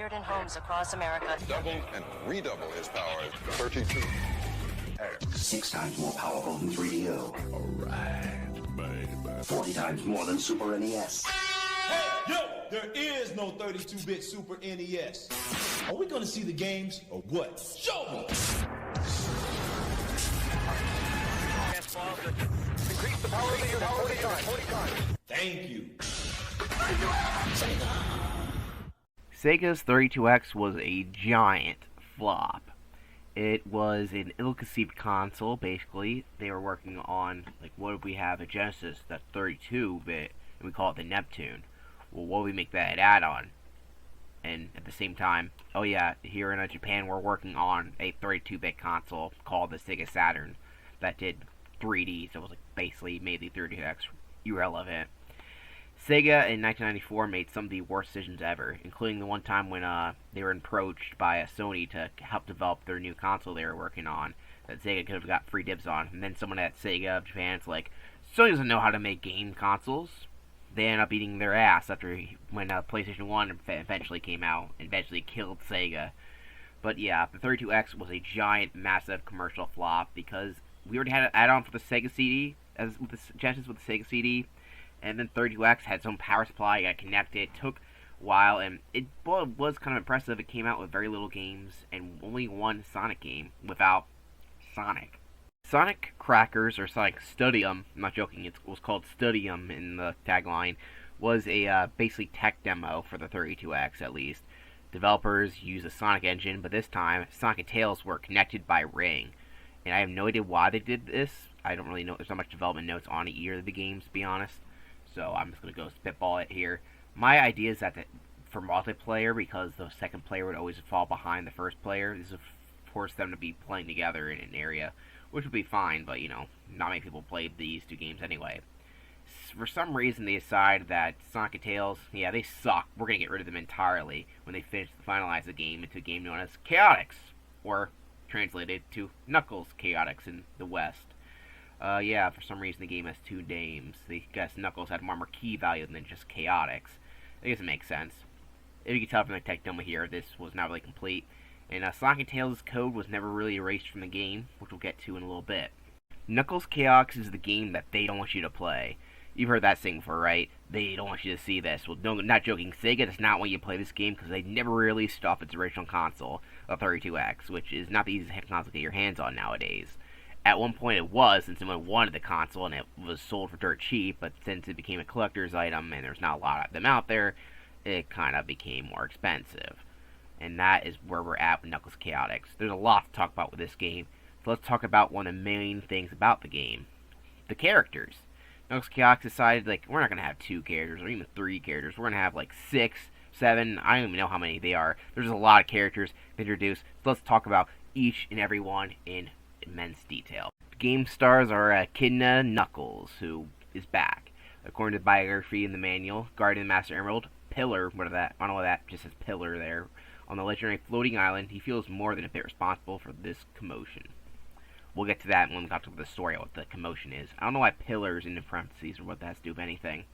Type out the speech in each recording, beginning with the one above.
appeared in homes across America. Double and redouble his powers. 32. 6 times more powerful than 3DO. Alright, baby. 40 times more than Super NES. Hey, yo! There is no 32-bit Super NES. Are we gonna see the games or what? Show me! Increase the power of the unit 40 times. Thank you. Sega's 32X was a giant flop. It was an ill-conceived console, basically. They were working on, like, what if we have a Genesis that's 32-bit, and we call it the Neptune? Well, what if we make that an add-on? And at the same time, oh yeah, here in Japan we're working on a 32-bit console called the Sega Saturn that did 3D, so it was like basically made the 32X irrelevant. Sega in 1994 made some of the worst decisions ever, including the one time when they were approached by Sony to help develop their new console they were working on that Sega could have got free dibs on. And then someone at Sega of Japan's like, Sony doesn't know how to make game consoles. They ended up eating their ass when PlayStation 1 eventually came out and eventually killed Sega. But yeah, the 32X was a giant, massive commercial flop because we already had an add-on for the Sega CD, as with the Genesis with the Sega CD. And then 32X had some power supply, got connected, it took a while, and it was kind of impressive. It came out with very little games, and only one Sonic game without Sonic. Sonic Crackers, or Sonic Studium, I'm not joking, it was called Studium in the tagline, was a basically tech demo for the 32X at least. Developers used a Sonic engine, but this time, Sonic and Tails were connected by Ring. And I have no idea why they did this. I don't really know, there's not much development notes on either of the games, to be honest. So I'm just going to go spitball it here. My idea is that for multiplayer, because the second player would always fall behind the first player, this would force them to be playing together in an area, which would be fine, but, you know, not many people played these two games anyway. For some reason, they decided that Sonic and Tails, yeah, they suck. We're going to get rid of them entirely when they finalize the game into a game known as Chaotix, or translated to Knuckles Chaotix in the West. Yeah, for some reason the game has two names. They guess Knuckles had more marquee value than just Chaotix. I guess it makes sense. If you can tell from the tech demo here, this was not really complete. And Sonic and Tails' code was never really erased from the game, which we'll get to in a little bit. Knuckles Chaotix is the game that they don't want you to play. You've heard that saying before, right? They don't want you to see this. Well, no, not joking. Sega does not want you to play this game because they never released off its original console, the 32X, which is not the easiest console to get your hands on nowadays. At one point it was, since someone wanted the console and it was sold for dirt cheap, but since it became a collector's item and there's not a lot of them out there, it kind of became more expensive. And that is where we're at with Knuckles Chaotix. There's a lot to talk about with this game, so let's talk about one of the main things about the game. The characters. Knuckles Chaotix decided, like, we're not going to have 2 characters or even 3 characters. We're going to have, like, 6, 7, I don't even know how many they are. There's a lot of characters introduced, so let's talk about each and every one in immense detail. Game stars are Echidna Knuckles, who is back. According to the biography in the manual, Guardian Master Emerald, Pillar, what is that? I don't know what that just says Pillar there. On the legendary floating island, he feels more than a bit responsible for this commotion. We'll get to that when we talk about the story, what the commotion is. I don't know why Pillar's in the parentheses or what that has to do with anything.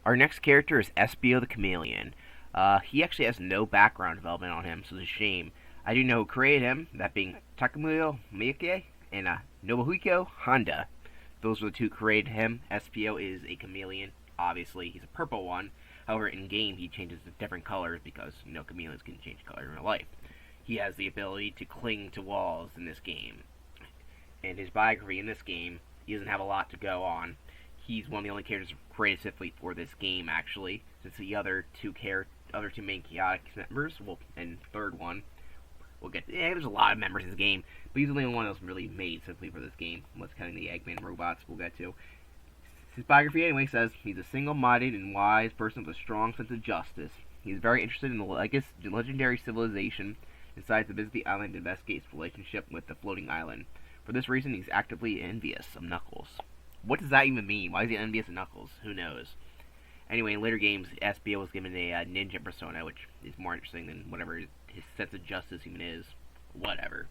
Our next character is Espio the Chameleon. He actually has no background development on him, so it's a shame. I do know who created him, that being Takamuro Miike and Nobuhiko Honda. Those were the two who created him. Espio is a chameleon, obviously. He's a purple one. However, in-game, he changes to different colors because, you know, chameleons can change color in real life. He has the ability to cling to walls in this game. And his biography in this game, he doesn't have a lot to go on. He's one of the only characters created specifically for this game, actually, since the other two main Chaotix members, well, and third one, we'll get to, there's a lot of members in this game, but he's the only one that was really made simply for this game, unless counting the Eggman robots we'll get to. His biography anyway says, he's a single-minded and wise person with a strong sense of justice. He's very interested in the legendary civilization and decides to visit the island to investigate its relationship with the floating island. For this reason, he's actively envious of Knuckles. What does that even mean? Why is he envious of Knuckles? Who knows? Anyway, in later games, Espio was given a ninja persona, which is more interesting than whatever his sense of justice even is. Whatever.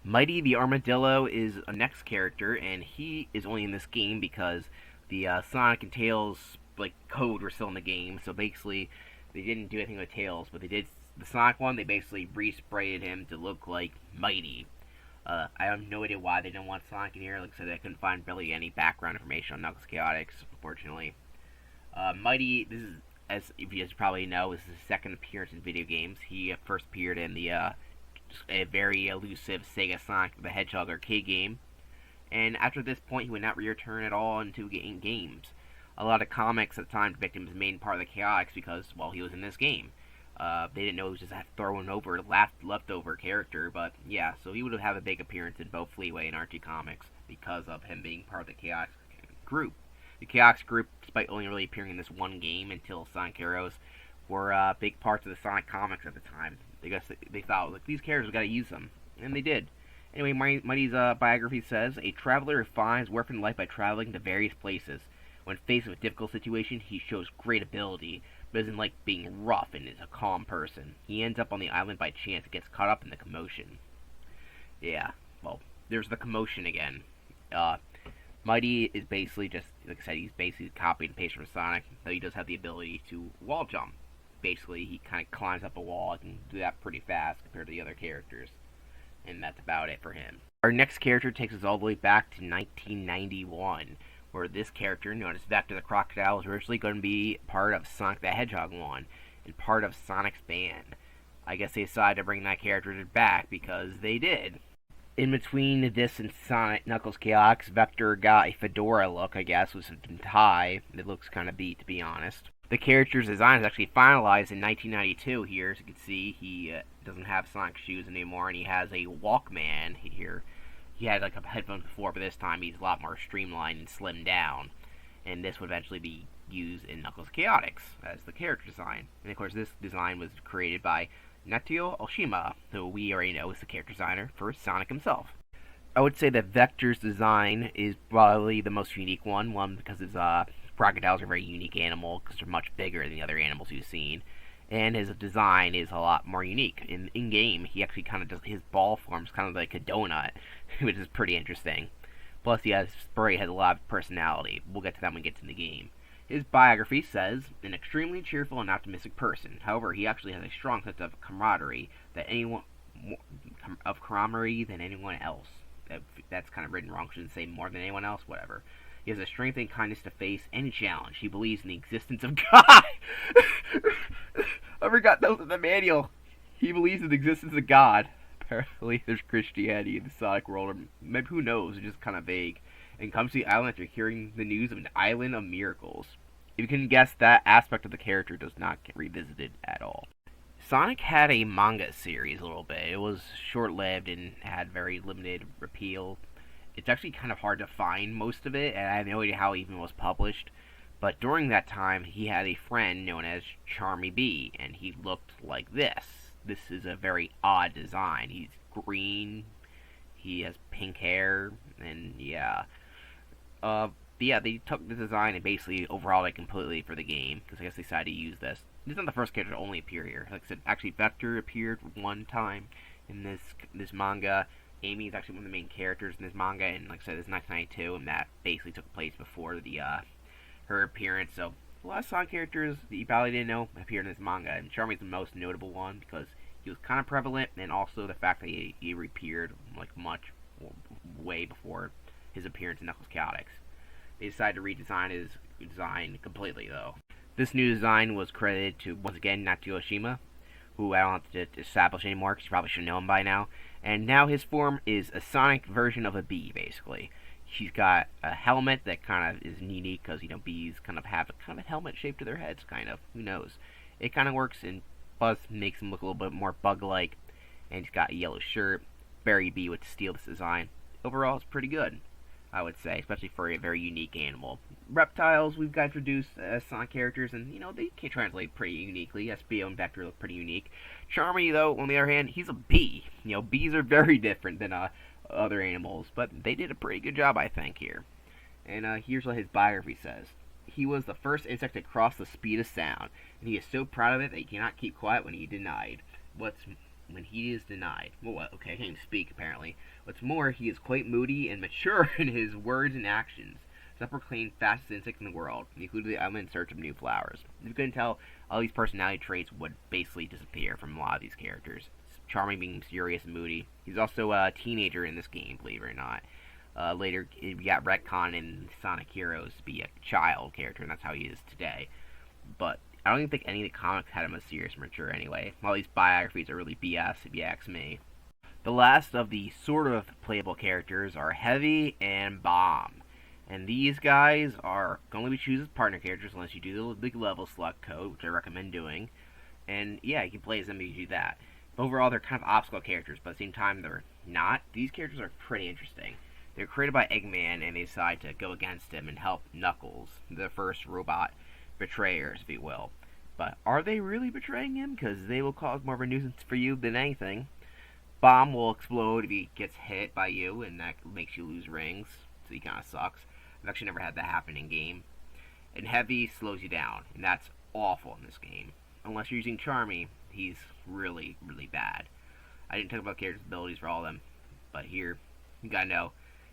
Mighty the Armadillo is a next character, and he is only in this game because the Sonic and Tails code were still in the game. So basically, they didn't do anything with Tails, but they did the Sonic one, they basically resprayed him to look like Mighty. I have no idea why they didn't want Sonic in here. Like I said, I couldn't find really any background information on Knuckles Chaotix, unfortunately. Mighty, this is, as if you guys probably know, is his second appearance in video games. He first appeared in the a very elusive Sega Sonic the Hedgehog arcade game, and after this point, he would not return at all into games. A lot of comics at the time depicted him as main part of the Chaotix because, well, he was in this game. They didn't know he was just a thrown over, leftover character, but yeah, so he would have had a big appearance in both Fleetway and Archie comics because of him being part of the Chaotix group. The Chaotix group, despite only really appearing in this one game until Sonic Heroes, were big parts of the Sonic comics at the time. They thought, like, these characters, we gotta use them, and they did. Anyway, Mighty's biography says, a traveler finds worth in life by traveling to various places. When faced with a difficult situation, he shows great ability, but doesn't like being rough and is a calm person. He ends up on the island by chance and gets caught up in the commotion. Yeah, well, there's the commotion again. Mighty is basically just, like I said, he's basically copied and pasted from Sonic, though he does have the ability to wall jump. Basically, he kind of climbs up a wall and can do that pretty fast compared to the other characters. And that's about it for him. Our next character takes us all the way back to 1991, where this character, known as Vector the Crocodile, was originally going to be part of Sonic the Hedgehog 1 and part of Sonic's band. I guess they decided to bring that character back because they did. In between this and Sonic Knuckles Chaotix, Vector got a fedora look, I guess, with some tie. It looks kind of beat, to be honest. The character's design is actually finalized in 1992 here. As you can see, he doesn't have Sonic shoes anymore, and he has a Walkman here. He had like a headphone before, but this time he's a lot more streamlined and slimmed down. And this would eventually be used in Knuckles Chaotix as the character design. And of course, this design was created by Natsuo Oshima, who we already know is the character designer for Sonic himself. I would say that Vector's design is probably the most unique one because his crocodiles are a very unique animal because they're much bigger than the other animals you've seen, and his design is a lot more unique. In game, he actually kind of does, his ball forms kind of like a donut, which is pretty interesting. Plus, Spray has a lot of personality. We'll get to that when we get to the game. His biography says, an extremely cheerful and optimistic person. However, he actually has a strong sense of camaraderie than anyone else. That's kind of written wrong. Shouldn't say more than anyone else. Whatever. He has a strength and kindness to face any challenge. He believes in the existence of God. I forgot those in the manual. He believes in the existence of God. Apparently, there's Christianity in the Sonic world, or maybe who knows? It's just kind of vague. And comes to the island after hearing the news of an island of miracles. If you can guess, that aspect of the character does not get revisited at all. Sonic had a manga series a little bit. It was short-lived and had very limited repeal. It's actually kind of hard to find most of it, and I have no idea how it even was published. But during that time, he had a friend known as Charmy B, and he looked like this. This is a very odd design. He's green, he has pink hair, and yeah. Yeah, they took the design and basically overhauled it completely for the game, because I guess they decided to use this. This is not the first character to only appear here. Like I said, actually Vector appeared one time in this manga. Amy is actually one of the main characters in this manga, and like I said, it's 1992, and that basically took place before the her appearance. So a lot of Sonic characters that you probably didn't know appeared in this manga, and Charmy's the most notable one because he was kind of prevalent, and also the fact that he reappeared like much way before his appearance in Knuckles Chaotix. They decided to redesign his design completely, though. This new design was credited to, once again, Natsuo Oshima, who I don't have to establish anymore, because you probably should know him by now. And now his form is a Sonic version of a bee, basically. He's got a helmet that kind of is unique, because, you know, bees kind of have a helmet shape to their heads, kind of. Who knows? It kind of works, and plus makes him look a little bit more bug-like. And he's got a yellow shirt. Barry B would steal this design. Overall, it's pretty good, I would say, especially for a very unique animal. Reptiles, we've got introduced as Sonic characters, and, you know, they can translate pretty uniquely. Espio and Vector look pretty unique. Charmy, though, on the other hand, he's a bee. You know, bees are very different than other animals, but they did a pretty good job, I think, here. And here's what his biography says. He was the first insect to cross the speed of sound, and he is so proud of it that he cannot keep quiet when he denied. When he is denied. Well, okay, I can't even speak, apparently. What's more, he is quite moody and mature in his words and actions. Some proclaimed fastest insect in the world, including the island in search of new flowers. If you couldn't tell, all these personality traits would basically disappear from a lot of these characters. Charming being mysterious and moody. He's also a teenager in this game, believe it or not. Later, we got retcon in Sonic Heroes to be a child character, and that's how he is today. But I don't even think any of the comics had him as serious or mature anyway. All these biographies are really BS, if you ask me. The last of the sort of playable characters are Heavy and Bomb. And these guys are going to be chosen as partner characters unless you do the big level select code, which I recommend doing. And yeah, you can play as them if you do that. But overall, they're kind of obstacle characters, but at the same time, they're not. These characters are pretty interesting. They're created by Eggman, and they decide to go against him and help Knuckles, the first robot betrayers, if you will. But are they really betraying him? Because they will cause more of a nuisance for you than anything. Bomb will explode if he gets hit by you, and that makes you lose rings, so he kind of sucks. I've actually never had that happen in game. And Heavy slows you down, and that's awful in this game. Unless you're using Charmy, he's really, really bad. I didn't talk about characters' abilities for all of them, but here, you gotta know,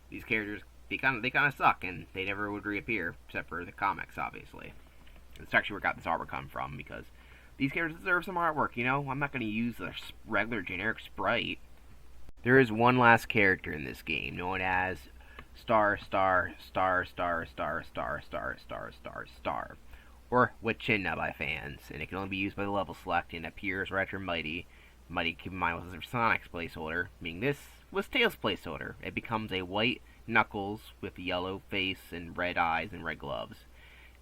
these characters, they kind of suck, and they never would reappear, except for the comics, obviously. That's actually where I got this artwork come from, because these characters deserve some artwork, you know? I'm not gonna use a regular generic sprite. There is one last character in this game, known as Star, or Wachina by fans, and it can only be used by the level select and appears right after Mighty. Mighty, keep in mind, was Sonic's placeholder, meaning this was Tails' placeholder. It becomes a white Knuckles with a yellow face and red eyes and red gloves.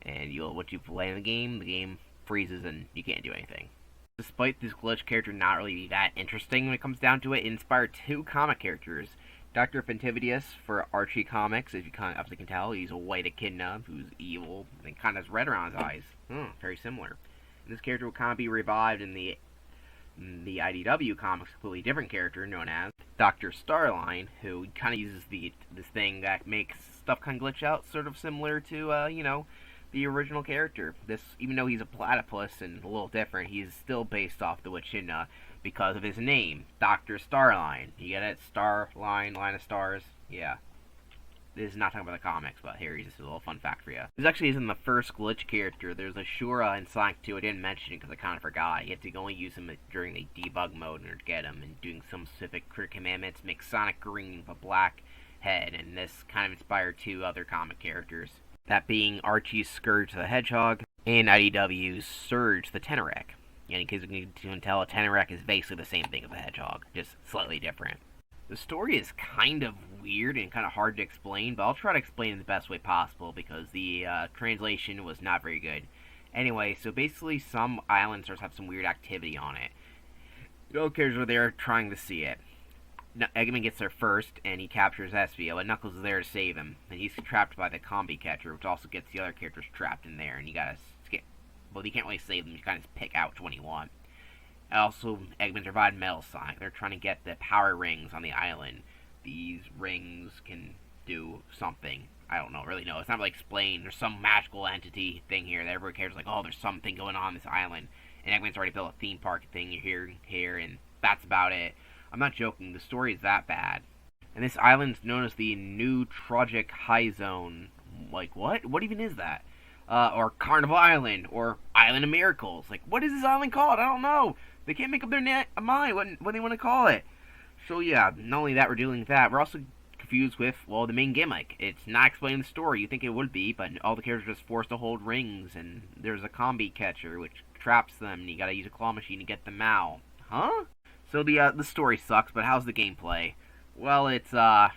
And what you play in the game freezes and you can't do anything. Despite this glitch character not really that interesting when it comes down to it, it inspired two comic characters. Dr. Fentividius for Archie Comics, as you obviously can tell, he's a white echidna who's evil and kind of has red around his eyes. Very similar. And this character will kind of be revived in the IDW comics, a completely different character known as Dr. Starline, who kind of uses this thing that makes stuff kind of glitch out, sort of similar to, the original character. This, even though he's a platypus and a little different, he's still based off the Wachina because of his name, Dr. Starline. You get it? Starline, line of stars? Yeah. This is not talking about the comics, but here, just a little fun fact for you. This actually isn't the first glitch character. There's a Shura in Sonic 2. I didn't mention it because I kind of forgot. You have to only use him during the debug mode in order to get him, and doing some specific critter commandments make Sonic green with a black head, and this kind of inspired two other comic characters. That being Archie's Scourge the Hedgehog, and IDW's Surge the Teneric. And in case you can tell, a Teneric is basically the same thing as a hedgehog, just slightly different. The story is kind of weird and kind of hard to explain, but I'll try to explain it the best way possible because the translation was not very good. Anyway, so basically some islands have some weird activity on it. No characters are there trying to see it. Eggman gets there first, and he captures Espio, and Knuckles is there to save him. And he's trapped by the combi catcher, which also gets the other characters trapped in there, and you gotta skip. Well, you can't really save them, you kind of pick out which one you want. Also, Eggman's revived Metal Sonic. They're trying to get the power rings on the island. These rings can do something. I don't really know. It's not really explained. There's some magical entity thing here that everyone cares like, oh, there's something going on this island. And Eggman's already built a theme park thing here, and that's about it. I'm not joking. The story is that bad. And this island's known as the New Trogic High Zone. Like, what? What even is that? Or Carnival Island, or Island of Miracles. Like, what is this island called? I don't know. They can't make up their mind what they want to call it. So yeah, not only that, we're dealing with that, we're also confused with, well, the main gimmick. It's not explaining the story. You think it would be, but all the characters are just forced to hold rings, and there's a combi catcher, which traps them, and you gotta use a claw machine to get them out. Huh? So the story sucks, but how's the gameplay? Well, it's, well,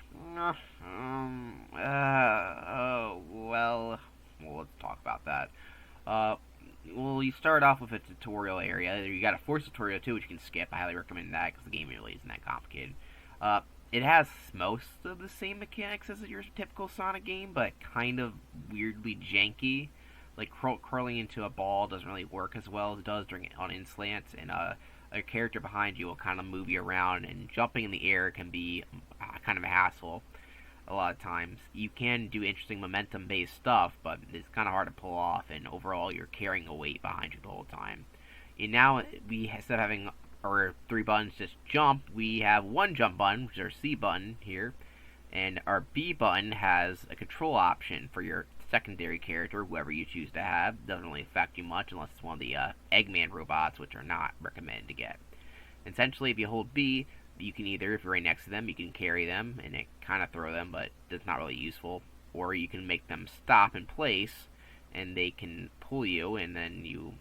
let's talk about that. Well, you start off with a tutorial area. You got a force tutorial too, which you can skip. I highly recommend that because the game really isn't that complicated. It has most of the same mechanics as your typical Sonic game, but kind of weirdly janky. Like curling into a ball doesn't really work as well as it does on inslants, and a character behind you will kind of move you around, and jumping in the air can be kind of a hassle. A lot of times you can do interesting momentum-based stuff, but it's kind of hard to pull off, and overall you're carrying a weight behind you the whole time. And now instead of having our 3 buttons just jump, we have one jump button, which is our C button here, And our B button has a control option for your secondary character, whoever you choose to have. Doesn't really affect you much unless it's one of the Eggman robots, which are not recommended to get. Essentially, if you hold B, you can either, if you're right next to them, you can carry them and kind of throw them, but that's not really useful. Or you can make them stop in place, and they can pull you, and then you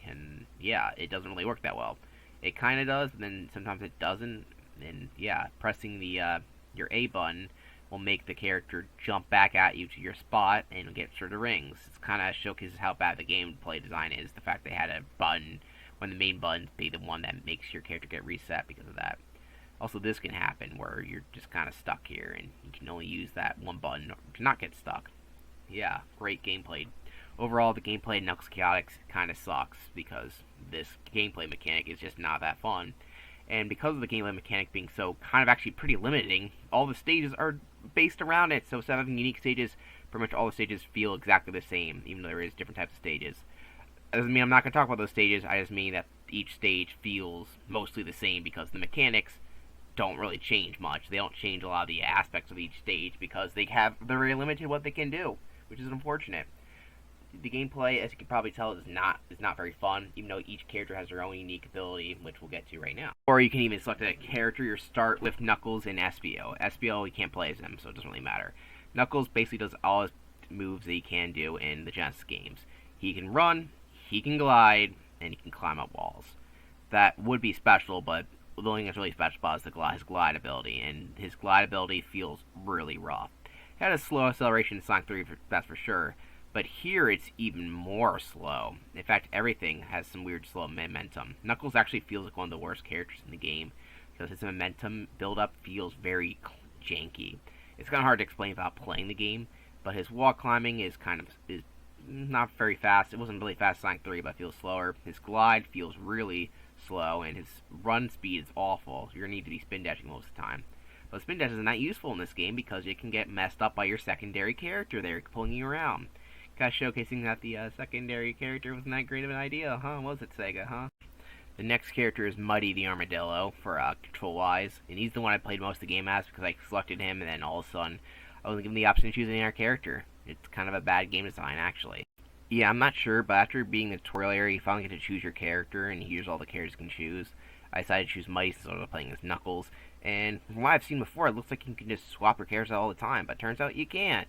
can, yeah, it doesn't really work that well. It kind of does, and then sometimes it doesn't, and yeah, pressing the your A button will make the character jump back at you to your spot and get through the rings. It kind of showcases how bad the gameplay design is, the fact they had a button when the main button be the one that makes your character get reset because of that. Also, this can happen where you're just kind of stuck here and you can only use that one button to not get stuck. Yeah, great gameplay. Overall, the gameplay in Knuckles Chaotix kind of sucks because this gameplay mechanic is just not that fun. And because of the gameplay mechanic being so kind of actually pretty limiting, all the stages are based around it. So instead of having unique stages, pretty much all the stages feel exactly the same, even though there is different types of stages. That doesn't mean I'm not going to talk about those stages, I just mean that each stage feels mostly the same because the mechanics don't really change much. They don't change a lot of the aspects of each stage because they're very limited what they can do, which is unfortunate. The gameplay, as you can probably tell, is not very fun, even though each character has their own unique ability, which we'll get to right now. Or you can even select a character or start with Knuckles and SBO. SBO, you can't play as him, so it doesn't really matter. Knuckles basically does all his moves that he can do in the Genesis games. He can run, he can glide, and he can climb up walls. That would be special, but the only thing that's really special about is his glide ability, and his glide ability feels really rough. He had a slow acceleration in Sonic 3, that's for sure, but here it's even more slow. In fact, everything has some weird slow momentum. Knuckles actually feels like one of the worst characters in the game, because his momentum build-up feels very janky. It's kind of hard to explain without playing the game, but his wall climbing is not very fast. It wasn't really fast in Sonic 3, but it feels slower. His glide feels really slow, and his run speed is awful. You're going to need to be spin dashing most of the time. But spin dash is not useful in this game because it can get messed up by your secondary character there, pulling you around. Kind of showcasing that the secondary character wasn't that great of an idea, huh? Was it, Sega, huh? The next character is Muddy the Armadillo, for control-wise, and he's the one I played most of the game as because I selected him, and then all of a sudden, I wasn't given the option to choose any other character. It's kind of a bad game design, actually. Yeah, I'm not sure, but after being in the tutorial area, you finally get to choose your character, and here's all the characters you can choose. I decided to choose Muddy since I was playing as Knuckles, and from what I've seen before, it looks like you can just swap your characters out all the time, but turns out you can't.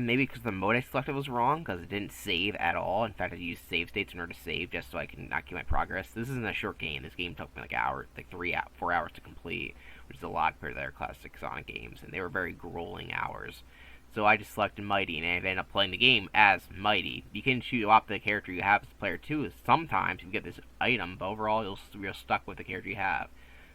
Maybe because the mode I selected was wrong, because it didn't save at all. In fact, I used save states in order to save, just so I can not keep my progress. This isn't a short game. This game took me like 4 hours to complete, which is a lot compared to their classic Sonic games, and they were very grueling hours. So I just selected Mighty, and I ended up playing the game as Mighty. You can swap the character you have as player 2. Sometimes you get this item, but overall you're stuck with the character you have,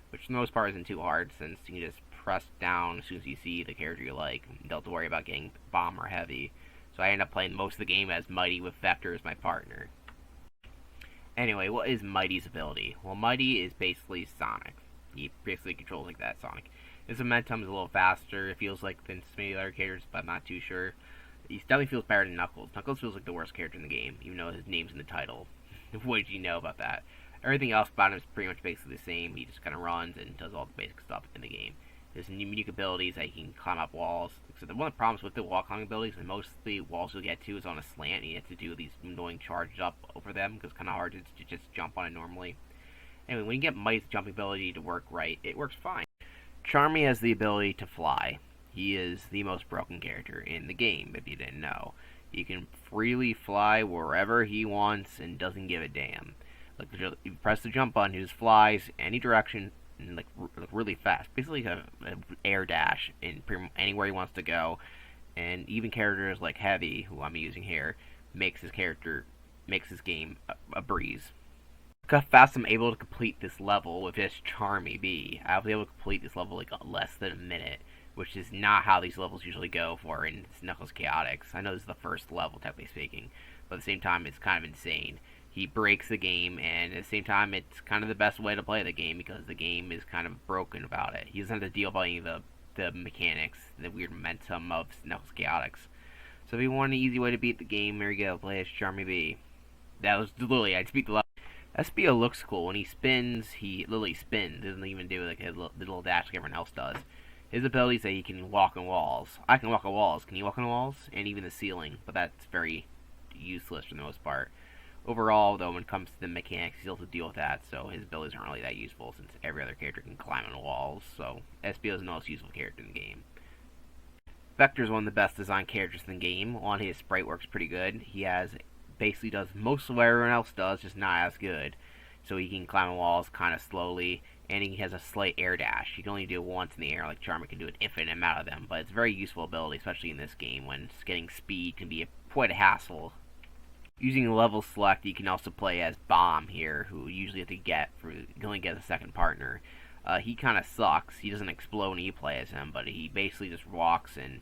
which for the most part isn't too hard, since you can just press down as soon as you see the character you like. You don't have to worry about getting bomb or heavy. So I end up playing most of the game as Mighty with Vector as my partner. Anyway, what is Mighty's ability? Well, Mighty is basically Sonic. He basically controls like that Sonic. His momentum is a little faster, it feels like, than many other characters, but I'm not too sure. He definitely feels better than Knuckles. Knuckles feels like the worst character in the game, even though his name's in the title. What did you know about that? Everything else about him is pretty much basically the same. He just kind of runs and does all the basic stuff in the game. His unique abilities that he can climb up walls. So one of the problems with the wall climbing abilities is most of the walls you'll get to is on a slant, and you have to do these annoying charges up over them, because it's kind of hard to just jump on it normally. Anyway, when you get Mighty's jumping ability to work right, it works fine. Charmy has the ability to fly. He is the most broken character in the game, if you didn't know. He can freely fly wherever he wants and doesn't give a damn. Like, you press the jump button, he just flies any direction, and like really fast. Basically an air dash in anywhere he wants to go. And even characters like Heavy, who I'm using here, makes his game a breeze. Look how fast I'm able to complete this level with just Charmy B. I was able to complete this level like less than a minute, which is not how these levels usually go for in Knuckles Chaotix. I know this is the first level, technically speaking, but at the same time, it's kind of insane. He breaks the game, and at the same time, it's kind of the best way to play the game, because the game is kind of broken about it. He doesn't have to deal with any of the mechanics, the weird momentum of Knuckles Chaotix. So if you want an easy way to beat the game, there you go, play as Charmy B. That was literally, I'd speak the level. SBO looks cool. When he spins, he literally spins. Doesn't even do like a little dash like everyone else does. His ability is that he can walk on walls. I can walk on walls. Can you walk on walls? And even the ceiling, but that's very useless for the most part. Overall, though, when it comes to the mechanics, he's able to deal with that, so his abilities aren't really that useful since every other character can climb on walls, so SBO is the most useful character in the game. Vector is one of the best designed characters in the game. On his sprite works pretty good. He basically does most of what everyone else does, just not as good. So he can climb on walls kind of slowly, and he has a slight air dash. You can only do it once in the air, like Charmer can do an infinite amount of them, but it's a very useful ability, especially in this game, when getting speed can be quite a hassle. Using the level select, you can also play as Bomb here, who you usually have to get you can only get a second partner. He kind of sucks. He doesn't explode when you play as him, but he basically just walks and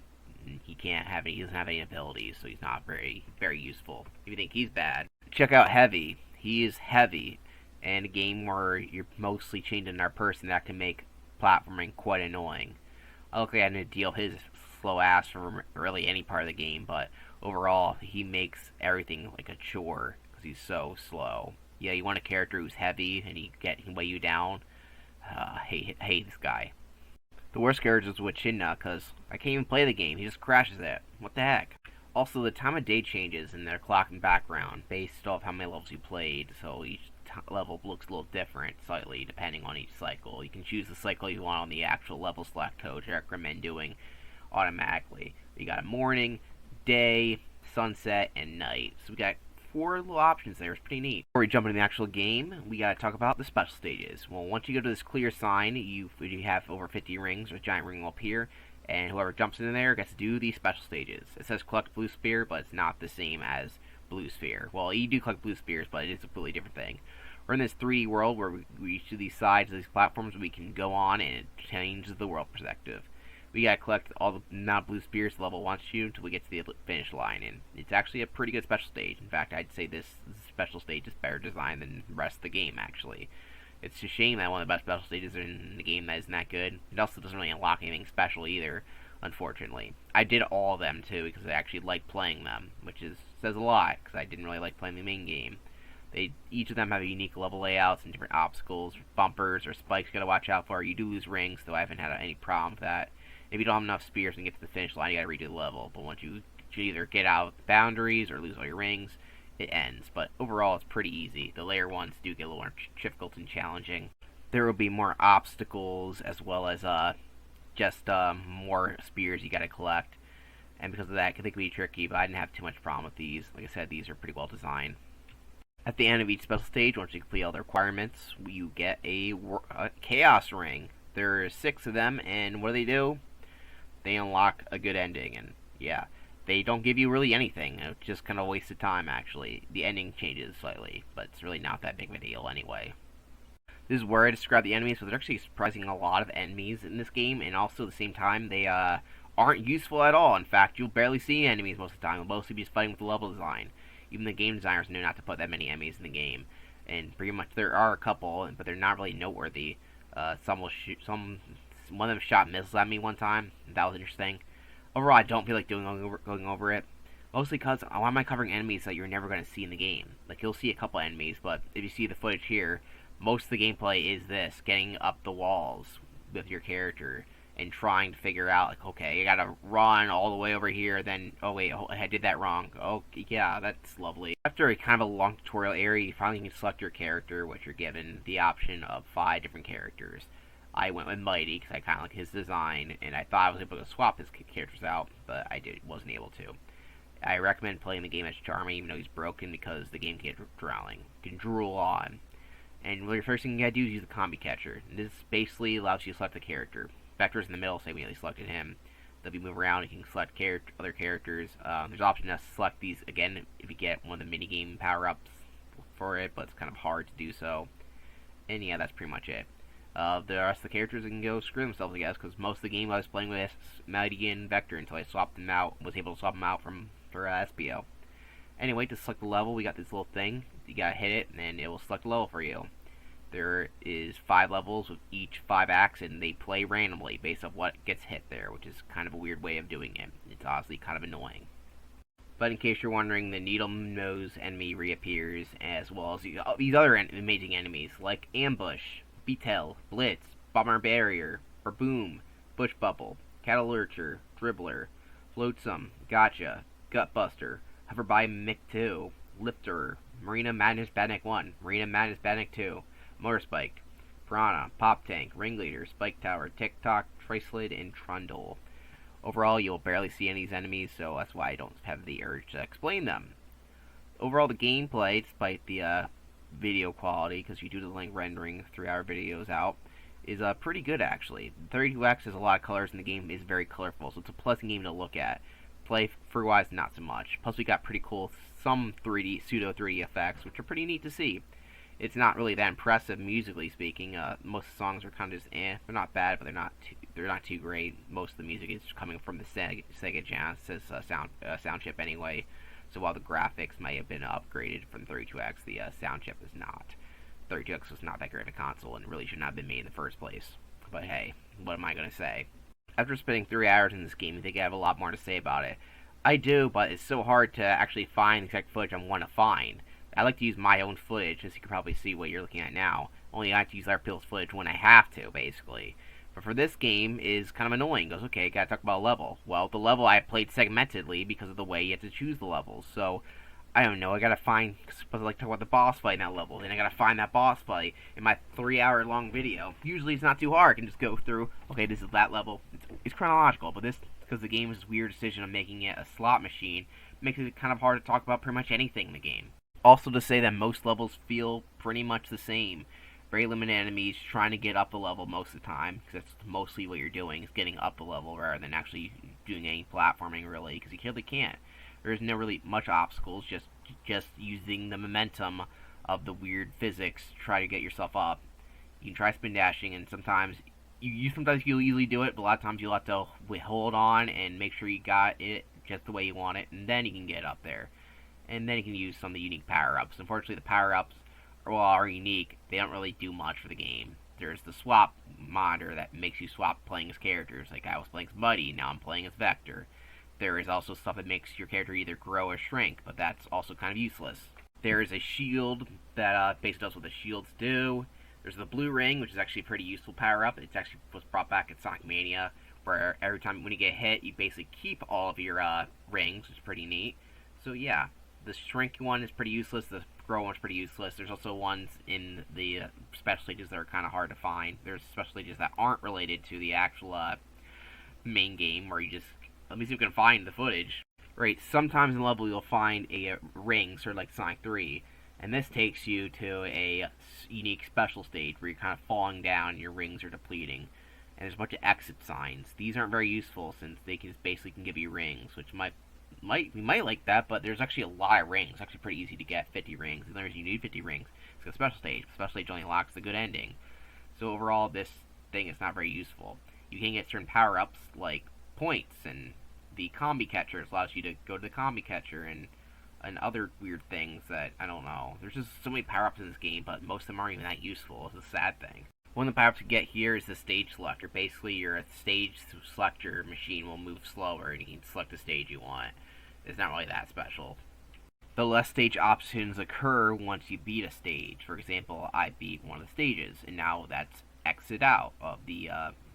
he doesn't have any abilities, so he's not very useful. If you think he's bad, check out Heavy. He is heavy, and a game where you're mostly chained to another person that can make platforming quite annoying. Luckily, I didn't deal his slow ass for really any part of the game, but overall, he makes everything like a chore because he's so slow. Yeah, you want a character who's heavy and he can weigh you down. Hate this guy. The worst character is Wachina because I can't even play the game. He just crashes it. What the heck? Also, the time of day changes in their clock and background based off how many levels you played, so each level looks a little different slightly depending on each cycle. You can choose the cycle you want on the actual level select code, which I recommend doing automatically. You got a morning, day, sunset, and night. So we got 4 little options there. It's pretty neat. Before we jump into the actual game, we gotta talk about the special stages. Well, once you go to this clear sign, you have over 50 rings. A giant ring will appear, and whoever jumps in there gets to do these special stages. It says collect blue spear, but it's not the same as blue sphere. Well, you do collect blue spears, but it is a completely different thing. We're in this 3D world where we reach to these sides of these platforms we can go on, and it changes the world perspective. We gotta collect all the not blue spears the level wants you until we get to the finish line, and it's actually a pretty good special stage. In fact, I'd say this special stage is better designed than the rest of the game, actually. It's a shame that one of the best special stages in the game that isn't that good. It also doesn't really unlock anything special either, unfortunately. I did all of them, too, because I actually liked playing them, which says a lot, because I didn't really like playing the main game. Each of them have unique level layouts and different obstacles, bumpers, or spikes you gotta watch out for. You do lose rings, though I haven't had any problem with that. If you don't have enough spears and get to the finish line, you gotta redo the level. But once you either get out the boundaries or lose all your rings, it ends. But overall, it's pretty easy. The layer ones do get a little more difficult and challenging. There will be more obstacles as well as just more spears you gotta collect. And because of that, they can be tricky, but I didn't have too much problem with these. Like I said, these are pretty well designed. At the end of each special stage, once you complete all the requirements, you get a Chaos Ring. There are 6 of them, and what do? They unlock a good ending, and yeah, they don't give you really anything. It's just kind of a waste of time, actually. The ending changes slightly, but it's really not that big of a deal anyway. This is where I describe the enemies, but there's actually surprisingly a lot of enemies in this game, and also at the same time, they aren't useful at all. In fact, you'll barely see enemies most of the time. You'll mostly be just fighting with the level design. Even the game designers knew not to put that many enemies in the game, and pretty much there are a couple, but they're not really noteworthy. One of them shot missiles at me one time. That was interesting. Overall, I don't feel like going over it. Mostly because, why am I covering enemies that you're never going to see in the game? Like, you'll see a couple enemies, but if you see the footage here, most of the gameplay is this, getting up the walls with your character and trying to figure out, like, okay, you gotta run all the way over here, then, oh wait, I did that wrong. Oh, yeah, that's lovely. After a kind of a long tutorial area, you finally can select your character, which you're given the option of 5 different characters. I went with Mighty, because I kind of like his design, and I thought I was able to swap his characters out, but I wasn't able to. I recommend playing the game as Charmy, even though he's broken, because the game can get drowning. You can drool on. And well, your first thing you gotta do is use the combi catcher. And this basically allows you to select a character. Vector's in the middle, so I immediately selected him. Then if you move around, you can select other characters. There's an option to select these again if you get one of the minigame power-ups for it, but it's kind of hard to do so. And yeah, that's pretty much it. The rest of the characters can go screw themselves, I guess, because most of the game I was playing with Mighty and Vector until I swapped them out, was able to swap them out for SBO. Anyway, to select the level, we got this little thing. You gotta hit it, and then it will select a level for you. There is 5 levels with each 5 acts, and they play randomly based on what gets hit there, which is kind of a weird way of doing it. It's honestly kind of annoying. But in case you're wondering, the needle nose enemy reappears, as well as these other amazing enemies, like Ambush, Beatel, Blitz, Bomber Barrier, or Boom, Bush Bubble, Cattle Lurcher, Dribbler, Floatsome, Gotcha, Gutbuster, Hoverby Mick 2, Lifter, Marina Madness Badnik 1, Marina Madness Badnik 2, Motorspike, Piranha, Pop Tank, Ringleader, Spike Tower, TikTok, Trislid, and Trundle. Overall, you'll barely see any of these enemies, so that's why I don't have the urge to explain them. Overall, the gameplay, despite the video quality, because you do the link rendering 3-hour videos out, is pretty good actually. 32X has a lot of colors, and the game is very colorful, so it's a pleasant game to look at. Play for wise, not so much. Plus, we got pretty cool some 3D pseudo 3D effects, which are pretty neat to see. It's not really that impressive musically speaking. Most of the songs are kind of just They're not bad, but they're not too great. Most of the music is coming from the Sega Genesis sound chip anyway. So while the graphics might have been upgraded from 32X, the sound chip is not. 32X was not that great of a console and really should not have been made in the first place. But hey, what am I going to say? After spending 3 hours in this game, you think I have a lot more to say about it. I do, but it's so hard to actually find the exact footage I want to find. I like to use my own footage, as you can probably see what you're looking at now. Only I have to use other people's footage when I have to, basically. But for this game, is kind of annoying. It goes, okay, gotta talk about a level. Well, the level I played segmentedly because of the way you have to choose the levels. So, I don't know, I gotta find, supposed to like talk about the boss fight in that level. Then I gotta find that boss fight in my 3-hour long video. Usually it's not too hard. I can just go through, okay, this is that level. It's chronological, but this, because the game's weird decision of making it a slot machine, makes it kind of hard to talk about pretty much anything in the game. Also to say that most levels feel pretty much the same. Very limited enemies, trying to get up the level most of the time, because that's mostly what you're doing, is getting up the level rather than actually doing any platforming really, because you really can't. There's no really much obstacles, just using the momentum of the weird physics to try to get yourself up. You can try spin dashing, and sometimes you'll easily do it, but a lot of times you'll have to hold on and make sure you got it just the way you want it, and then you can get up there. And then you can use some of the unique power-ups. Unfortunately, the power-ups are unique. They don't really do much for the game. There's the swap monitor that makes you swap playing as characters. Like I was playing as Buddy, now I'm playing as Vector. There is also stuff that makes your character either grow or shrink, but that's also kind of useless. There is a shield that basically does what the shields do. There's the blue ring, which is actually a pretty useful power-up. It's actually was brought back at Sonic Mania, where every time when you get hit, you basically keep all of your rings, which is pretty neat. So yeah. The shrink one is pretty useless, the grow one's pretty useless. There's also ones in the special stages that are kind of hard to find. There's special stages that aren't related to the actual main game, where you just, let me see if we can find the footage. Right, sometimes in the level you'll find a ring, sort of like Sonic 3, and this takes you to a unique special stage where you're kind of falling down and your rings are depleting. And there's a bunch of exit signs. These aren't very useful since they can just basically can give you rings, which you might like that, but there's actually a lot of rings. It's actually pretty easy to get 50 rings. As long as you need 50 rings, it's a special stage. Special stage only unlocks the good ending. So overall, this thing is not very useful. You can get certain power-ups like points, and the combi catcher allows you to go to the combi catcher, and other weird things that, I don't know. There's just so many power-ups in this game, but most of them aren't even that useful. It's a sad thing. One of the power-ups you get here is the stage selector. Basically, your stage selector machine will move slower, and you can select the stage you want. It's not really that special. The less stage options occur once you beat a stage. For example, I beat one of the stages, and now that's exit out of the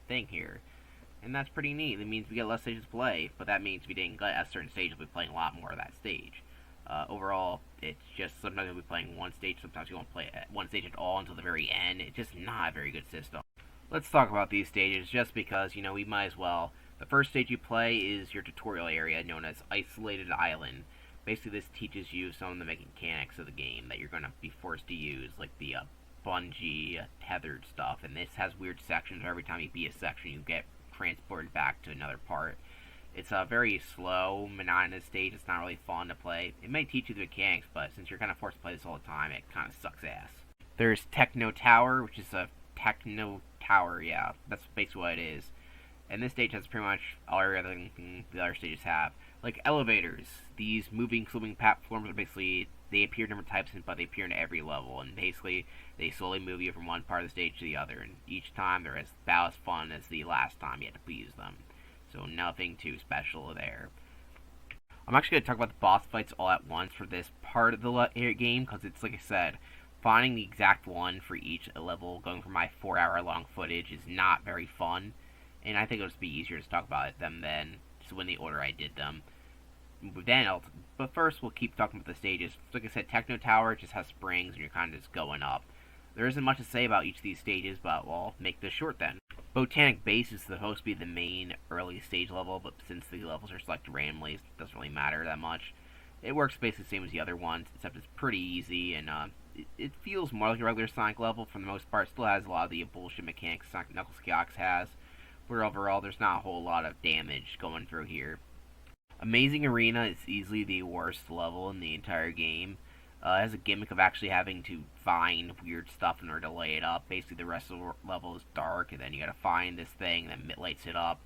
thing here. And that's pretty neat. It means we get less stages to play, but that means we didn't get a certain stage, we'll be playing a lot more of that stage. Overall, it's just sometimes we'll be playing one stage, sometimes you won't play one stage at all until the very end. It's just not a very good system. Let's talk about these stages, just because, we might as well. The first stage you play is your tutorial area, known as Isolated Island. Basically, this teaches you some of the mechanics of the game that you're going to be forced to use, like the bungee, tethered stuff. And this has weird sections. Every time you beat a section, you get transported back to another part. It's a very slow, monotonous stage. It's not really fun to play. It may teach you the mechanics, but since you're kind of forced to play this all the time, it kind of sucks ass. There's Techno Tower, which is a Techno Tower, yeah. That's basically what it is. And this stage has pretty much all everything the other stages have. Like elevators, these moving, swimming platforms are basically, they appear in different types, but they appear in every level. And basically, they slowly move you from one part of the stage to the other. And each time, they're about as fun as the last time you had to use them. So nothing too special there. I'm actually going to talk about the boss fights all at once for this part of the game, because it's, like I said, finding the exact one for each level, going for my 4-hour long footage, is not very fun. and I think it'll just be easier to talk about them than just in the order I did them. But first we'll keep talking about the stages. Like I said, Techno Tower just has springs, and you're kind of just going up. There isn't much to say about each of these stages, but we'll make this short then. Botanic Base is supposed to be the main early stage level, but since the levels are selected randomly, it doesn't really matter that much. It works basically the same as the other ones, except it's pretty easy, and it feels more like a regular Sonic level for the most part. It still has a lot of the bullshit mechanics Sonic Knuckles Chaotix has, where overall there's not a whole lot of damage going through here. Amazing Arena is easily the worst level in the entire game. It has a gimmick of actually having to find weird stuff in order to lay it up. Basically, the rest of the level is dark, and then you gotta find this thing, and then it lights it up.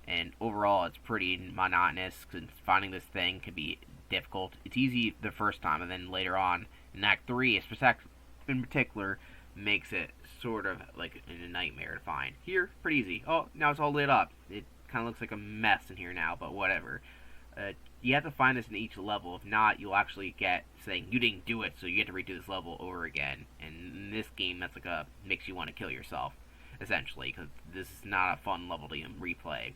And overall, it's pretty monotonous, because finding this thing can be difficult. It's easy the first time, and then later on, in Act 3, in particular, makes it sort of like a nightmare to find. Here, pretty easy. Oh, now it's all lit up. It kind of looks like a mess in here now, but whatever. You have to find this in each level. If not, you'll actually get saying you didn't do it, so you get to redo this level over again. And in this game, that's like makes you want to kill yourself, essentially, because this is not a fun level to replay.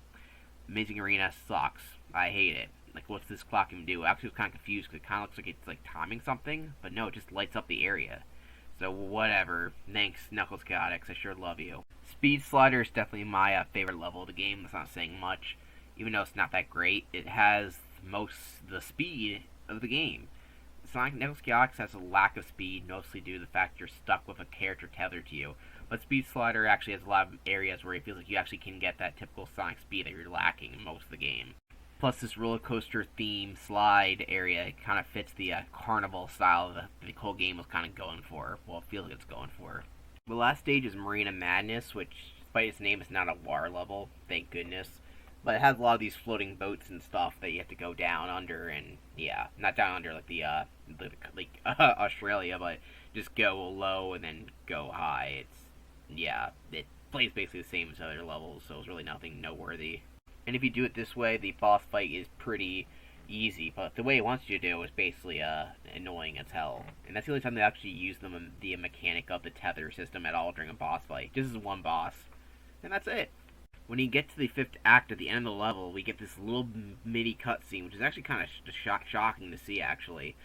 Amazing Arena sucks. I hate it. Like, what's this clock even do? Actually, I was kind of confused because it kind of looks like it's like timing something, but no, it just lights up the area. So whatever. Thanks, Knuckles Chaotix. I sure love you. Speed Slider is definitely my favorite level of the game. That's not saying much. Even though it's not that great, it has the speed of the game. Sonic Knuckles Chaotix has a lack of speed, mostly due to the fact you're stuck with a character tethered to you. But Speed Slider actually has a lot of areas where it feels like you actually can get that typical Sonic speed that you're lacking in most of the game. Plus, this roller coaster theme slide area kind of fits the carnival style that the whole game was kind of going for. Well, it feels like it's going for. The last stage is Marina Madness, which, despite its name, is not a water level, thank goodness. But it has a lot of these floating boats and stuff that you have to go down under, and yeah, not down under like Australia, but just go low and then go high. It plays basically the same as other levels, so it's really nothing noteworthy. And if you do it this way, the boss fight is pretty easy, but the way it wants you to do is basically annoying as hell. And that's the only time they actually use the mechanic of the tether system at all during a boss fight. Just as one boss, and that's it. When you get to the 5th act at the end of the level, we get this little mini cutscene, which is actually kind of shocking to see, actually.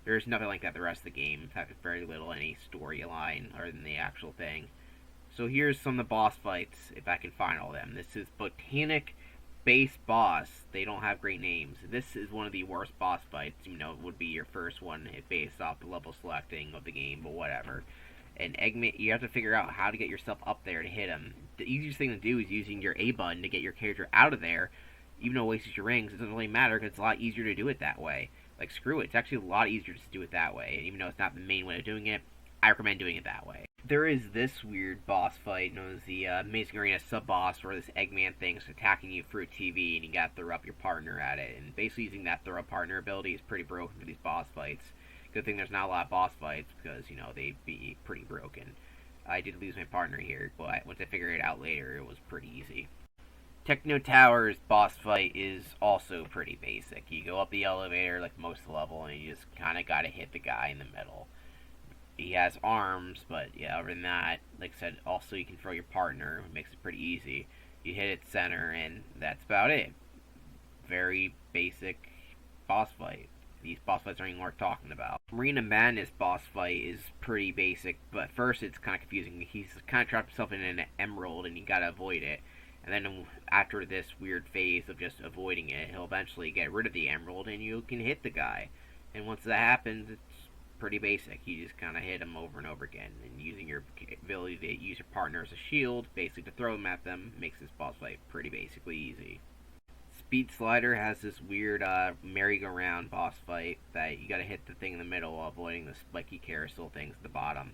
There's nothing like that the rest of the game. In fact, there's very little any storyline other than the actual thing. So here's some of the boss fights, if I can find all of them. This is Botanic Base Boss. They don't have great names. This is one of the worst boss fights. You know, it would be your first one based off the level selecting of the game, but whatever. And Eggman, you have to figure out how to get yourself up there to hit him. The easiest thing to do is using your A button to get your character out of there. Even though it wastes your rings, it doesn't really matter because it's a lot easier to do it that way. Like, screw it. It's actually a lot easier to do it that way. And even though it's not the main way of doing it, I recommend doing it that way. There is this weird boss fight known as the Amazing Arena sub-boss, where this Eggman thing is attacking you through a TV, and you gotta throw up your partner at it. And basically using that throw up partner ability is pretty broken for these boss fights. Good thing there's not a lot of boss fights, because, you know, they'd be pretty broken. I did lose my partner here, but once I figured it out later, it was pretty easy. Techno Tower's boss fight is also pretty basic. You go up the elevator like most of the level, and you just kind of gotta hit the guy in the middle. He has arms, but yeah, other than that, like I said, also you can throw your partner, which makes it pretty easy. You hit it center, and that's about it. Very basic boss fight. These boss fights aren't even worth talking about. Marina Madness boss fight is pretty basic, but first it's kind of confusing. He's kind of trapped himself in an emerald, and you gotta avoid it. And then after this weird phase of just avoiding it, he'll eventually get rid of the emerald, and you can hit the guy. And once that happens, it's pretty basic. You just kind of hit him over and over again, and using your ability to use your partner as a shield, basically to throw them at them, makes this boss fight pretty basically easy. Speed Slider has this weird merry-go-round boss fight that you gotta hit the thing in the middle while avoiding the spiky carousel things at the bottom.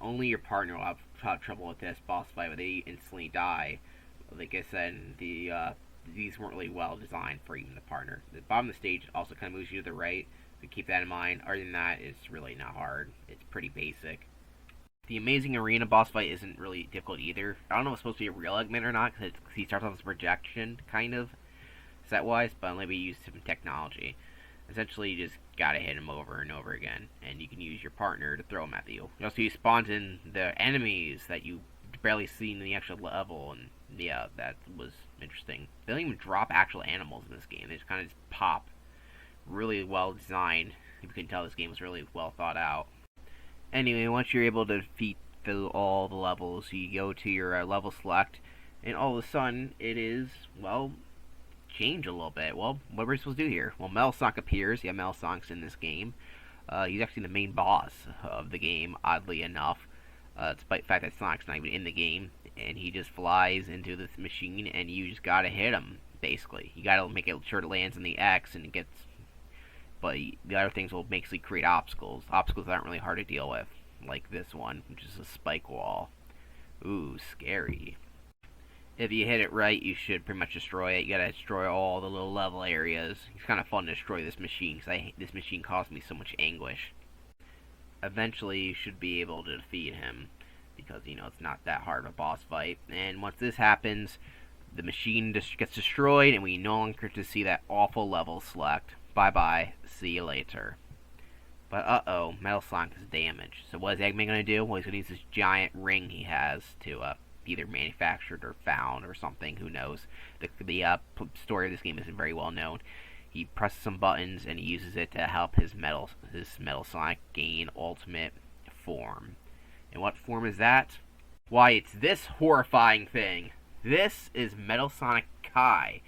Only your partner will have trouble with this boss fight, but they instantly die. Like I said, these weren't really well designed for even the partner. The bottom of the stage also kind of moves you to the right, so keep that in mind. Other than that, it's really not hard. It's pretty basic. The Amazing Arena boss fight isn't really difficult either. I don't know if it's supposed to be a real Eggman or not, because he starts off as a projection, kind of, set-wise, but maybe use some technology. Essentially, you just gotta hit him over and over again, and you can use your partner to throw him at you. Also, he spawns in the enemies that you barely seen in the actual level, and yeah, that was interesting. They don't even drop actual animals in this game. They just kind of just pop. Really well designed. You can tell this game was really well thought out. Anyway, once you're able to defeat all the levels, you go to your level select, and all of a sudden, it is, well, change a little bit. Well, what are we supposed to do here? Well, Metal Sonic appears. Yeah, Metal Sonic's in this game. He's actually the main boss of the game, oddly enough, despite the fact that Sonic's not even in the game, and he just flies into this machine, and you just gotta hit him, basically. You gotta make sure it lands in the X, and it gets... But the other things will basically create obstacles. Obstacles aren't really hard to deal with, like this one, which is a spike wall. Ooh, scary. If you hit it right, you should pretty much destroy it. You gotta destroy all the little level areas. It's kind of fun to destroy this machine, because this machine caused me so much anguish. Eventually, you should be able to defeat him, because, you know, it's not that hard of a boss fight. And once this happens, the machine just gets destroyed, and we no longer get to see that awful level select. Bye-bye, see you later. But uh-oh, Metal Sonic is damaged. So what is Eggman gonna do? Well, he's gonna use this giant ring he has to, either manufactured or found or something, who knows. The story of this game isn't very well known. He presses some buttons and he uses it to help his Metal Sonic gain ultimate form. And what form is that? Why, it's this horrifying thing. This is Metal Sonic Kai.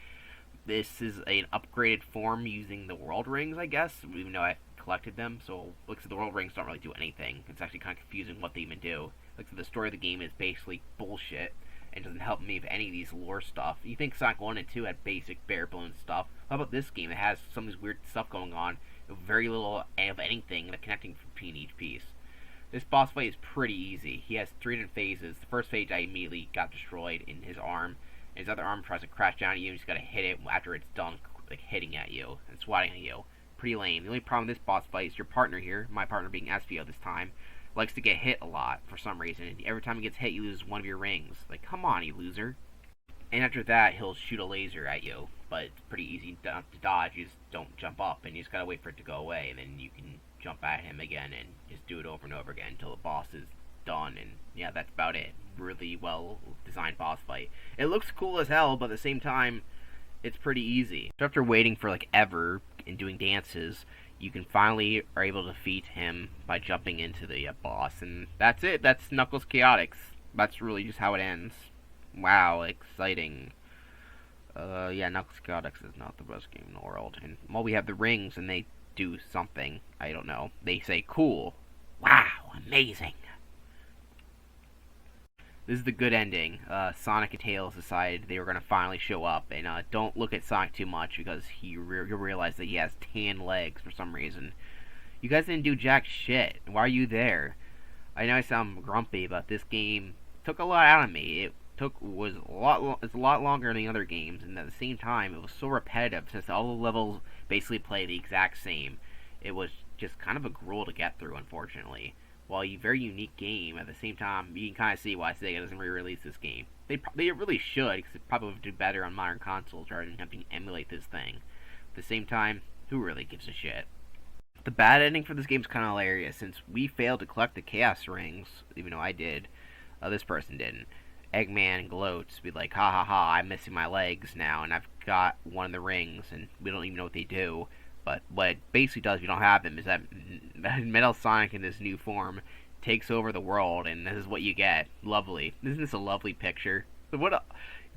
This is an upgraded form using the World Rings, I guess, even though I collected them. So, looks like the World Rings don't really do anything. It's actually kind of confusing what they even do. Looks like the story of the game is basically bullshit and doesn't help me with any of these lore stuff. You think Sonic 1 and 2 had basic bare-bones stuff. How about this game? It has some of this weird stuff going on, with very little of anything connecting between each piece. This boss fight is pretty easy. He has 3 different phases. The first phase I immediately got destroyed in his arm. His other arm tries to crash down at you, and you just gotta hit it after it's done, like, hitting at you and swatting at you. Pretty lame. The only problem with this boss fight is your partner here, my partner being Espio this time, likes to get hit a lot for some reason. Every time he gets hit, you lose one of your rings. Like, come on, you loser. And after that, he'll shoot a laser at you, but it's pretty easy to dodge. You just don't jump up, and you just gotta wait for it to go away, and then you can jump at him again and just do it over and over again until the boss is done. And yeah, that's about it. Really well designed boss fight. It looks cool as hell, but at the same time, it's pretty easy. So after waiting for like ever and doing dances, you can finally are able to defeat him by jumping into the boss, and that's it. That's Knuckles Chaotix. That's really just how it ends. Wow, exciting. Yeah, Knuckles Chaotix is not the best game in the world. And well, we have the rings, and they do something. I don't know. They say cool. Wow, amazing. This is the good ending. Sonic and Tails decided they were going to finally show up. And don't look at Sonic too much, because you'll realize that he has tan legs for some reason. You guys didn't do jack shit. Why are you there? I know I sound grumpy, but this game took a lot out of me. It's a lot longer than the other games, and at the same time, it was so repetitive since all the levels basically play the exact same. It was just kind of a gruel to get through, unfortunately. While a very unique game, at the same time, you can kind of see why Sega doesn't re-release this game. They really should, because it probably would do better on modern consoles rather than having to emulate this thing. At the same time, who really gives a shit? The bad ending for this game is kind of hilarious, since we failed to collect the Chaos Rings, even though I did. This person didn't. Eggman gloats, be like, ha ha ha, I'm missing my legs now, and I've got one of the rings, and we don't even know what they do. But what it basically does if you don't have them is that Metal Sonic in this new form takes over the world, and this is what you get. Lovely. Isn't this a lovely picture? So what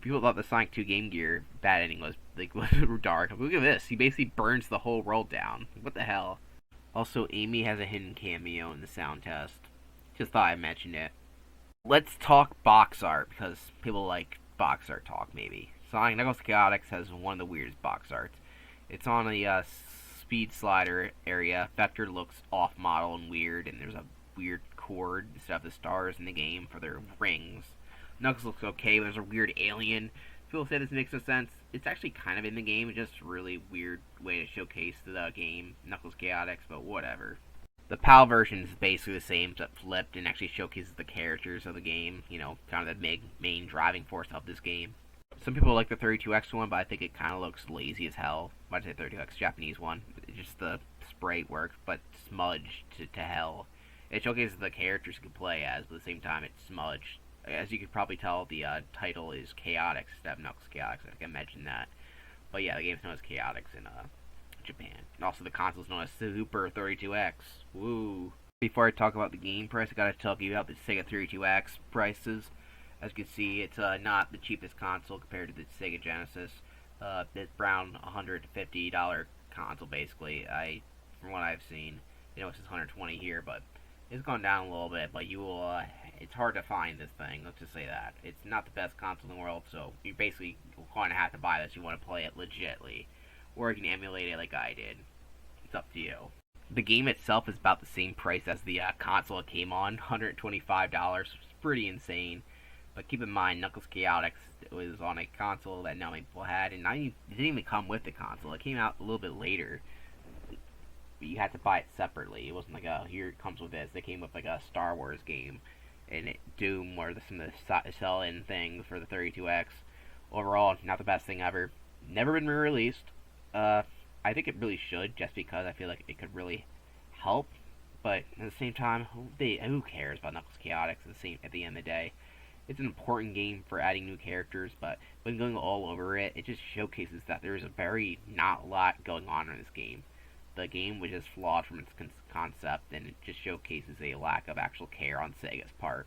people thought the Sonic 2 Game Gear bad ending was like dark. Look at this. He basically burns the whole world down. What the hell? Also, Amy has a hidden cameo in the sound test. Just thought I'd mention it. Let's talk box art, because people like box art talk, maybe. Sonic Knuckles Chaotix has one of the weirdest box arts. It's on a speed slider area. Vector looks off-model and weird, and there's a weird cord instead of the stars in the game for their rings. Knuckles looks okay, but there's a weird alien. People say this makes no sense. It's actually kind of in the game, just a really weird way to showcase the game, Knuckles Chaotix, but whatever. The PAL version is basically the same, except flipped and actually showcases the characters of the game, you know, kind of the main driving force of this game. Some people like the 32X one, but I think it kind of looks lazy as hell. Why'd I say 32X Japanese one? Just the spray works, but smudged to hell. It showcases the characters you can play as, but at the same time it's smudged As you could probably tell, the title is Chaotix instead of Knuckles Chaotix. I think I mentioned that. But yeah, the game's known as Chaotix in Japan. And also the console's known as Super 32X. Woo! Before I talk about the game price, I gotta talk to you about the Sega 32X prices. As you can see, it's not the cheapest console compared to the Sega Genesis. It's around $150 console, basically. From what I've seen, you know, it's just 120 here, but it's gone down a little bit. But you will, it's hard to find this thing. Let's just say that it's not the best console in the world. So you basically going to have to buy this. If you want to play it legitly, or you can emulate it like I did. It's up to you. The game itself is about the same price as the console it came on, $125. It's pretty insane. But keep in mind, Knuckles Chaotix was on a console that not many people had, and it didn't even come with the console. It came out a little bit later. You had to buy it separately. It wasn't like, oh, here it comes with this. They came with like a Star Wars game, and Doom, or some of the sell-in things for the 32X. Overall, not the best thing ever. Never been re-released. I think it really should, just because I feel like it could really help. But at the same time, who cares about Knuckles Chaotix at the end of the day? It's an important game for adding new characters, but when going all over it, it just showcases that there's not a lot going on in this game. The game was just flawed from its concept, and it just showcases a lack of actual care on Sega's part.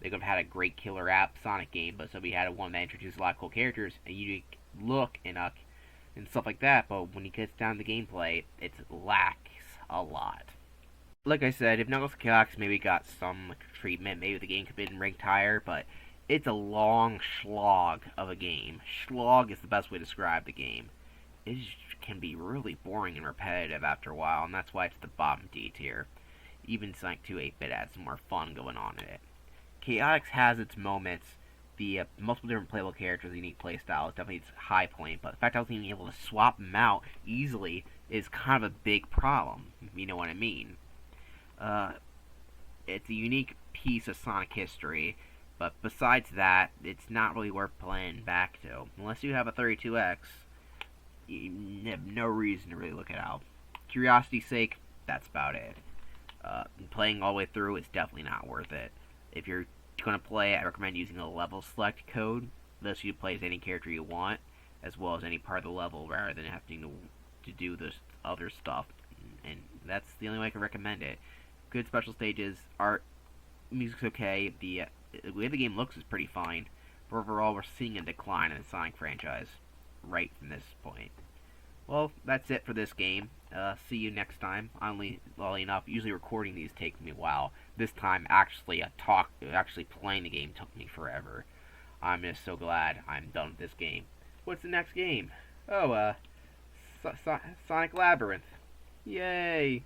They could have had a great killer app Sonic game, but so we had one that introduced a lot of cool characters, and you look and stuff like that, but when it gets down to gameplay, it lacks a lot. Like I said, if Knuckles Chaotix maybe got some treatment, maybe the game could have been ranked higher, but it's a long slog of a game. Slog is the best way to describe the game. It can be really boring and repetitive after a while, and that's why it's the bottom D tier. Even Sonic 2 8-bit adds some more fun going on in it. Chaotix has its moments. The multiple different playable characters, unique playstyle is definitely its high point, but the fact I wasn't even able to swap them out easily is kind of a big problem, if you know what I mean. It's a unique piece of Sonic history, but besides that, it's not really worth playing back to. Unless you have a 32X, you have no reason to really look it out. Curiosity's sake, that's about it. Playing all the way through is definitely not worth it. If you're going to play, I recommend using a level select code. This you play as any character you want, as well as any part of the level, rather than having to do this other stuff. And that's the only way I can recommend it. Good special stages, art, music's okay. The way the game looks is pretty fine. But overall, we're seeing a decline in the Sonic franchise right from this point. Well, that's it for this game. See you next time. Oddly enough, usually recording these takes me a while. This time, actually playing the game took me forever. I'm just so glad I'm done with this game. What's the next game? Oh, Sonic Labyrinth. Yay!